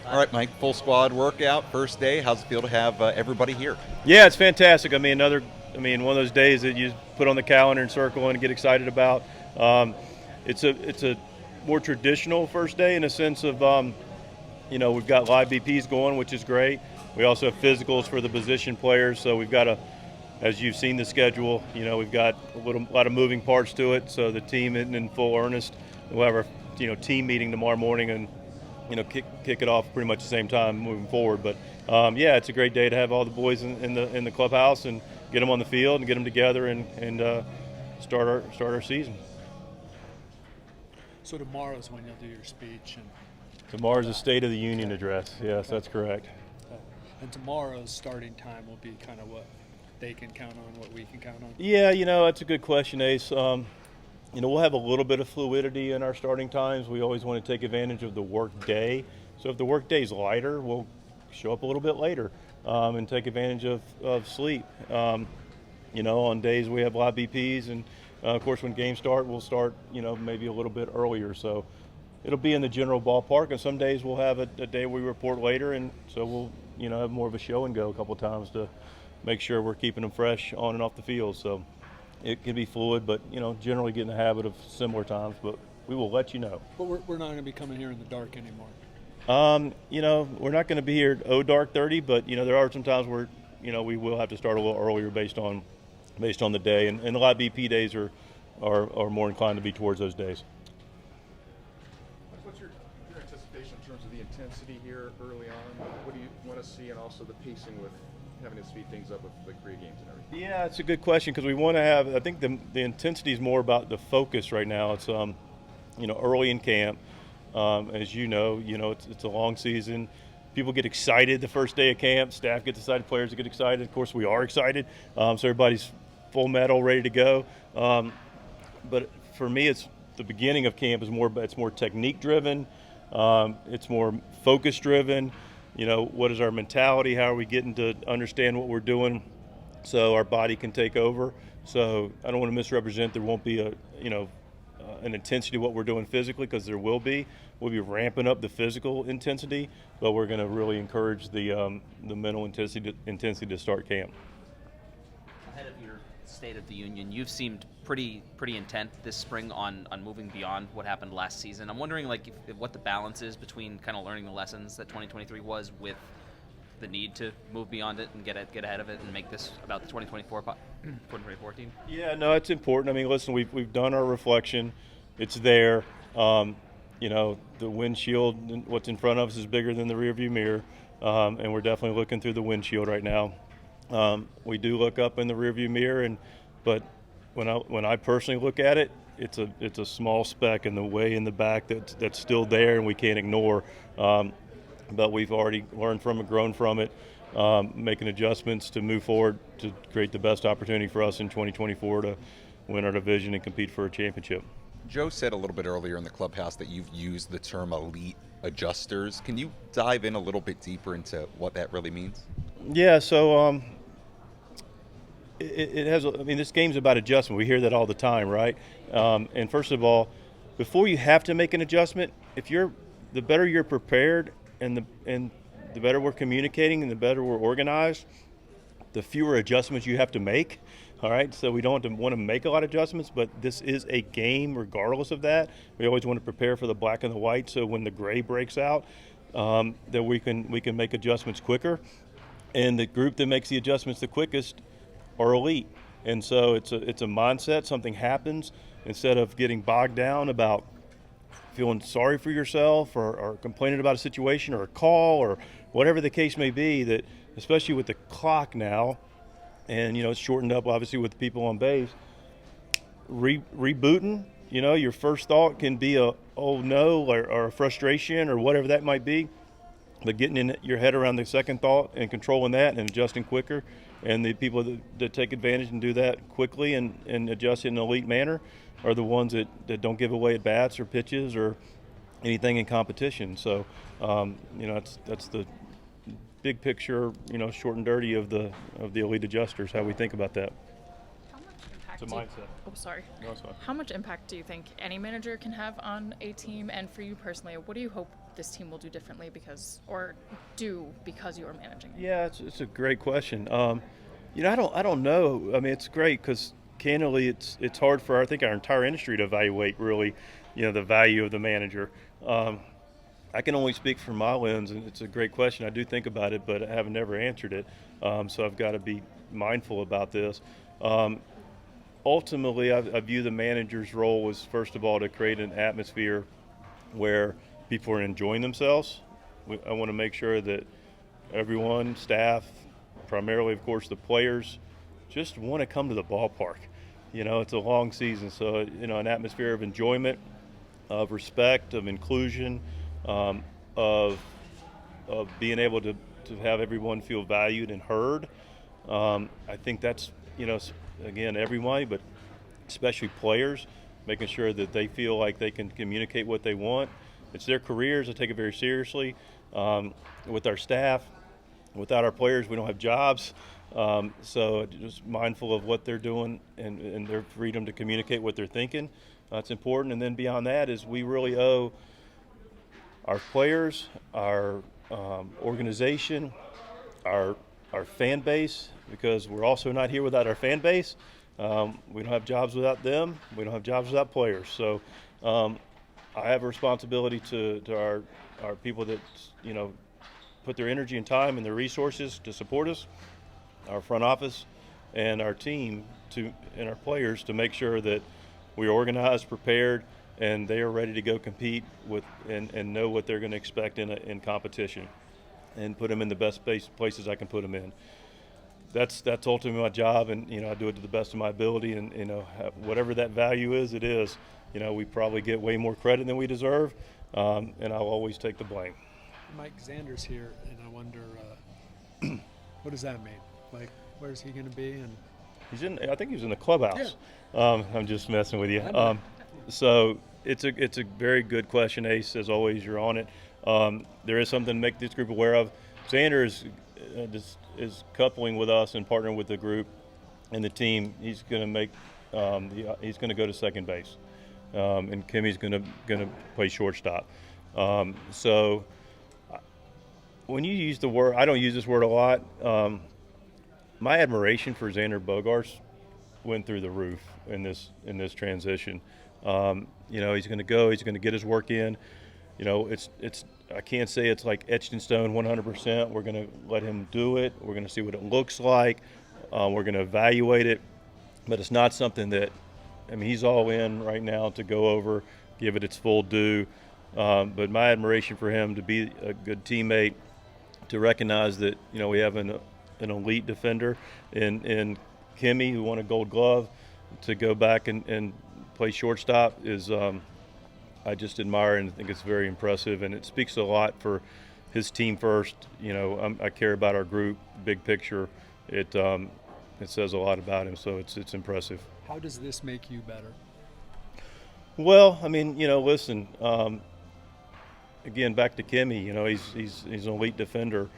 All right, Mike, full squad workout, first day. How's it feel to have everybody here? Yeah, it's fantastic. One of those days that you put on the calendar and circle and get excited about. Um, it's a more traditional first day in a sense of, we've got live BPs going, which is great. We also have physicals for the position players, so we've got as you've seen the schedule, we've got a lot of moving parts to it. So the team isn't in full earnest. We'll have our team meeting tomorrow morning and kick it off pretty much the same time moving forward. But yeah, it's a great day to have all the boys in the clubhouse and get them on the field and get them together and start our season. So tomorrow's when you'll do your speech, and Tomorrow's the State of the Union address. Yes, that's correct. and tomorrow's starting time will be kind of what they can count on, what we can count on. Yeah, that's a good question, Ace. We'll have a little bit of fluidity in our starting times. We always want to take advantage of the work day. So if the work day is lighter, we'll show up a little bit later and take advantage of sleep. On days we have live BPs, and of course when games start, we'll start maybe a little bit earlier. So it'll be in the general ballpark. And some days we'll have a day we report later, and so we'll have more of a show and go a couple times to make sure we're keeping them fresh on and off the field. So it can be fluid, but generally get in the habit of similar times. But we will let you know. But we're not going to be coming here in the dark anymore. We're not going to be here at dark 30, but there are some times where we will have to start a little earlier based on the day, and a lot of BP days are more inclined to be towards those days. What's your anticipation in terms of the intensity here early on? What do you want to see, and also the pacing with having to speed things up with the Korea games and everything? Yeah, it's a good question because we want to have. I think the intensity is more about the focus right now. It's early in camp. As it's a long season. People get excited the first day of camp. Staff gets excited. Players get excited. Of course, we are excited. So everybody's full metal, ready to go. But for me, it's the beginning of camp is more technique driven. It's more focus driven. What is our mentality? How are we getting to understand what we're doing so our body can take over? So I don't want to misrepresent. There won't be an intensity of what we're doing physically, because there will be. We'll be ramping up the physical intensity, but we're going to really encourage the mental intensity to start camp. Ahead of your State of the Union, you've seemed pretty intent this spring on moving beyond what happened last season. I'm wondering if what the balance is between kind of learning the lessons that 2023 was with the need to move beyond it and get ahead of it and make this about the 2024 team. Yeah, no, it's important. I mean, listen, we've done our reflection. It's there. The windshield, what's in front of us, is bigger than the rearview mirror, and we're definitely looking through the windshield right now. We do look up in the rearview mirror, but when I personally look at it, it's a small speck in the way in the back that's still there and we can't ignore. But we've already learned from it, grown from it, making adjustments to move forward to create the best opportunity for us in 2024 to win our division and compete for a championship. Joe said a little bit earlier in the clubhouse that you've used the term elite adjusters. Can you dive in a little bit deeper into what that really means? Yeah, so it has. This game's about adjustment. We hear that all the time, right? And first of all, before you have to make an adjustment, the better you're prepared and the better we're communicating and the better we're organized, the fewer adjustments you have to make. All right, so we don't want to make a lot of adjustments, but this is a game regardless of that. We always want to prepare for the black and the white, so when the gray breaks out, that we can make adjustments quicker. And the group that makes the adjustments the quickest are elite. And so it's a mindset. Something happens, instead of getting bogged down about feeling sorry for yourself or complaining about a situation or a call or whatever the case may be, that especially with the clock now, and it's shortened up obviously with the people on base, rebooting, your first thought can be a oh no or a frustration or whatever that might be, but getting in your head around the second thought and controlling that and adjusting quicker, and the people that take advantage and do that quickly and adjust in an elite manner are the ones that don't give away at bats or pitches or anything in competition. So that's the big picture, short and dirty of the elite adjusters, how we think about that. How much impact It's a mindset. Oh, sorry. No, it's fine. How much impact do you think any manager can have on a team? And for you personally, what do you hope this team will do differently because you are managing it? Yeah, it's a great question. I don't know. I mean, it's great because candidly, it's hard for I think our entire industry to evaluate really, the value of the manager. I can only speak from my lens, and it's a great question. I do think about it, but I have never answered it, so I've got to be mindful about this. Ultimately, I view the manager's role as, first of all, to create an atmosphere where people are enjoying themselves. I want to make sure that everyone, staff, primarily, of course, the players, just want to come to the ballpark. It's a long season, so, an atmosphere of enjoyment, of respect, of inclusion, of being able to have everyone feel valued and heard. I think that's, again, everyone, but especially players, making sure that they feel like they can communicate what they want. It's their careers. I take it very seriously. With our staff, without our players, we don't have jobs. So just mindful of what they're doing and their freedom to communicate what they're thinking. That's important. And then beyond that is we really owe our players, our organization, our fan base, because we're also not here without our fan base. We don't have jobs without them. We don't have jobs without players. So I have a responsibility to our people that put their energy and time and their resources to support us, our front office, and our team and our players to make sure that we're organized, prepared, and they are ready to go compete with and know what they're going to expect in competition, and put them in the best places I can put them in. That's ultimately my job, and I do it to the best of my ability, and whatever that value is, it is. We probably get way more credit than we deserve, and I'll always take the blame. Mike Xander's here, and I wonder what does that mean? Like, where's he going to be? And I think he's in the clubhouse. Yeah. I'm just messing with you. So it's a very good question, Ace. As always, you're on it. There is something to make this group aware of. Xander is coupling with us and partnering with the group and the team. He's going to make he's going to go to second base, and Kimmy's going to play shortstop. So when you use the word, I don't use this word a lot. My admiration for Xander Bogaerts went through the roof in this transition. He's going to go. He's going to get his work in. It's I can't say it's like etched in stone 100%. We're going to let him do it. We're going to see what it looks like. We're going to evaluate it. But it's not something that, he's all in right now to go over, give it its full due. But my admiration for him to be a good teammate, to recognize that, we have an elite defender in Kimmy, who won a Gold Glove, to go back and play shortstop is I just admire and think it's very impressive, and it speaks a lot for his team first. I care about our group, big picture. It says a lot about him, so it's impressive. How does this make you better? Well, listen. Again, back to Kimmy. He's an elite defender.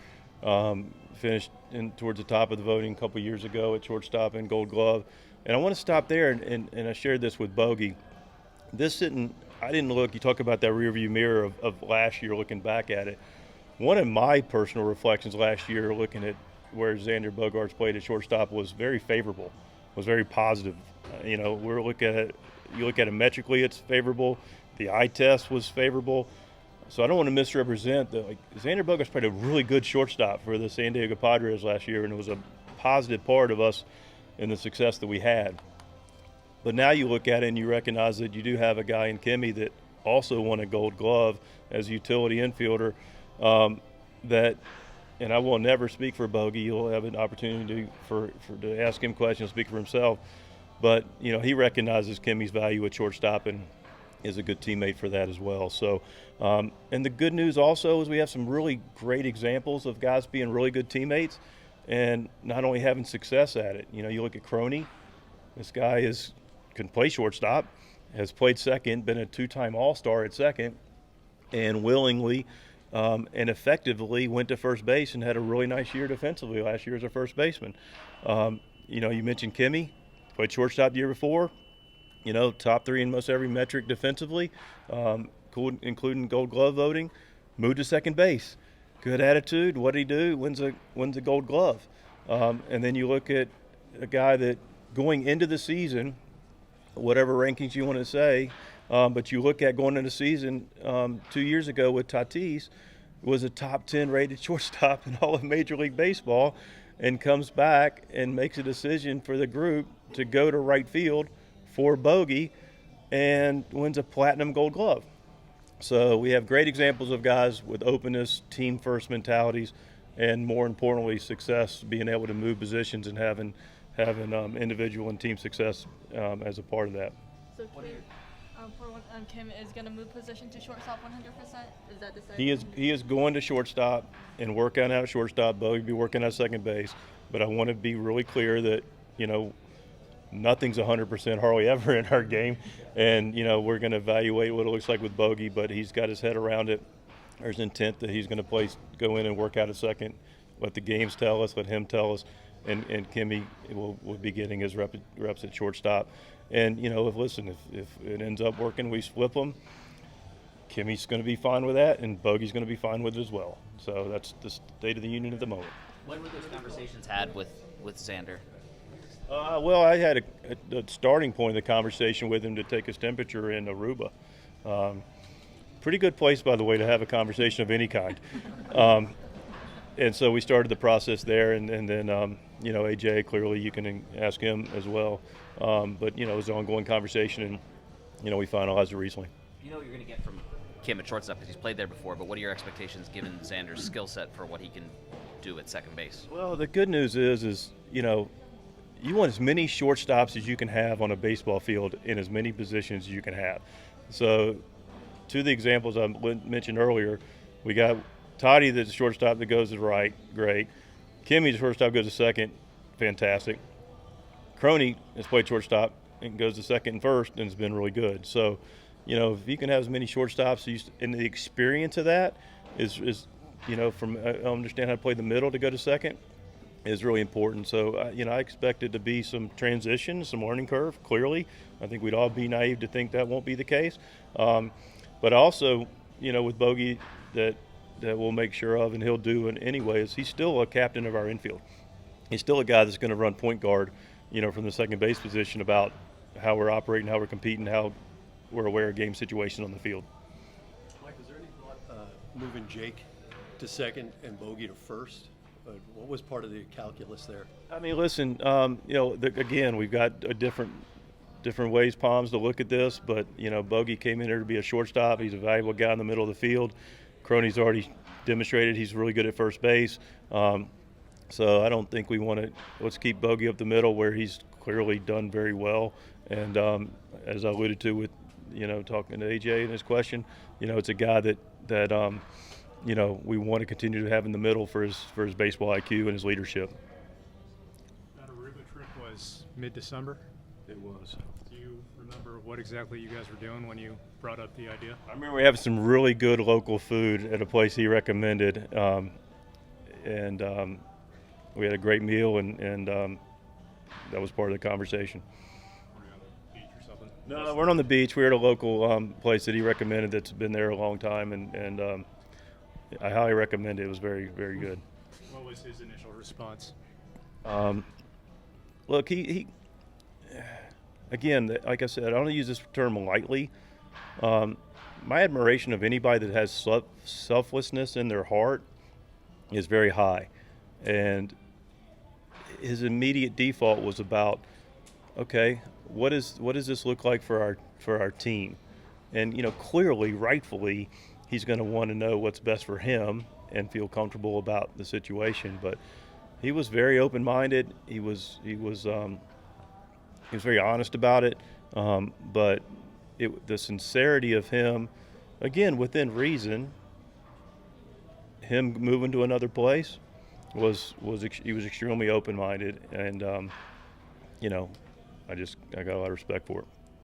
Finished towards the top of the voting a couple years ago at shortstop and Gold Glove. And I want to stop there, and I shared this with Bogey. I didn't look. You talk about that rearview mirror of last year, looking back at it. One of my personal reflections last year, looking at where Xander Bogaerts played at shortstop, was very favorable, was very positive. We're looking at it. You look at it metrically, it's favorable. The eye test was favorable. So I don't want to misrepresent that. Xander Bogaerts played a really good shortstop for the San Diego Padres last year, and it was a positive part of us in the success that we had. But now you look at it and you recognize that you do have a guy in Kimmy that also won a Gold Glove as a utility infielder. And I will never speak for Bogey. You'll have an opportunity to ask him questions, speak for himself. But he recognizes Kimmy's value at shortstop and is a good teammate for that as well. So, and the good news also is we have some really great examples of guys being really good teammates and not only having success at it. You look at Croney. This guy can play shortstop, has played second, been a two-time All-Star at second, and willingly and effectively went to first base and had a really nice year defensively last year as a first baseman. You mentioned Kimmy, played shortstop the year before. Top three in most every metric defensively, including Gold Glove voting. moved to second base. Good attitude. What did he do? Wins a Gold Glove. And then you look at a guy that going into the season, whatever rankings you want to say, but you look at going into the season 2 years ago with Tatis, was a top 10 rated shortstop in all of Major League Baseball, and comes back and makes a decision for the group to go to right field for Bogey and wins a platinum Gold Glove. So we have great examples of guys with openness, team first mentalities, and more importantly, success, being able to move positions and having individual and team success as a part of that. So Kim is going to move position to shortstop 100%? Is that decided? He is going to shortstop and work out at shortstop. Bogey will be working at second base. But I want to be really clear that, nothing's 100% hardly ever in our game. And, we're going to evaluate what it looks like with Bogey, but he's got his head around it. There's intent that he's going to go in and work out at second. Let the games tell us, let him tell us. And Kimmy will be getting his reps at shortstop. And, if it ends up working, we flip them. Kimmy's going to be fine with that, and Bogey's going to be fine with it as well. So that's the state of the union at the moment. When were those conversations had with Xander? Well, I had a starting point of the conversation with him to take his temperature in Aruba. Pretty good place, by the way, to have a conversation of any kind. And so we started the process there, and then, AJ, clearly you can ask him as well. But, it was an ongoing conversation, and, we finalized it recently. You know what you're going to get from Kim at shortstop because he's played there before, but what are your expectations given Xander's skill set for what he can do at second base? Well, the good news is you want as many shortstops as you can have on a baseball field in as many positions as you can have. So to the examples I mentioned earlier, we got Toddy, that's a shortstop that goes to right, great. Kimmy, the shortstop, goes to second, fantastic. Crony has played shortstop and goes to second and first, and it's been really good. So, if you can have as many shortstops, and the experience of that is from I understand how to play the middle to go to second is really important. So, I expect it to be some transition, some learning curve, clearly. I think we'd all be naive to think that won't be the case. But also, with Bogey, that we'll make sure of, and he'll do in anyway, is he's still a captain of our infield. He's still a guy that's going to run point guard, from the second base position about how we're operating, how we're competing, how we're aware of game situations on the field. Mike, was there any thought moving Jake to second and Bogey to first? What was part of the calculus there? I mean, listen, again, we've got a different ways, Palms, to look at this, but, Bogey came in here to be a shortstop. He's a valuable guy in the middle of the field. Crony's already demonstrated he's really good at first base. So I don't think we want to – let's keep Bogey up the middle where he's clearly done very well. And as I alluded to with, talking to AJ in his question, it's a guy that we want to continue to have in the middle for his baseball IQ and his leadership. That Aruba trip was mid-December? It was. Do you remember what exactly you guys were doing when you brought up the idea? I remember we having some really good local food at a place he recommended, and we had a great meal, and that was part of the conversation. Were you on the beach or something? No, we're on the beach. We're at a local place that he recommended that's been there a long time, and I highly recommend it. It was very, very good. What was his initial response? Look, he again, like I said, I don't use this term lightly. My admiration of anybody that has selflessness in their heart is very high. And his immediate default was about, okay, what does this look like for our team? And clearly, rightfully, he's going to want to know what's best for him and feel comfortable about the situation. But he was very open-minded. He was very honest about it. But the sincerity of him, again, within reason, him moving to another place he was extremely open-minded, and I got a lot of respect for it.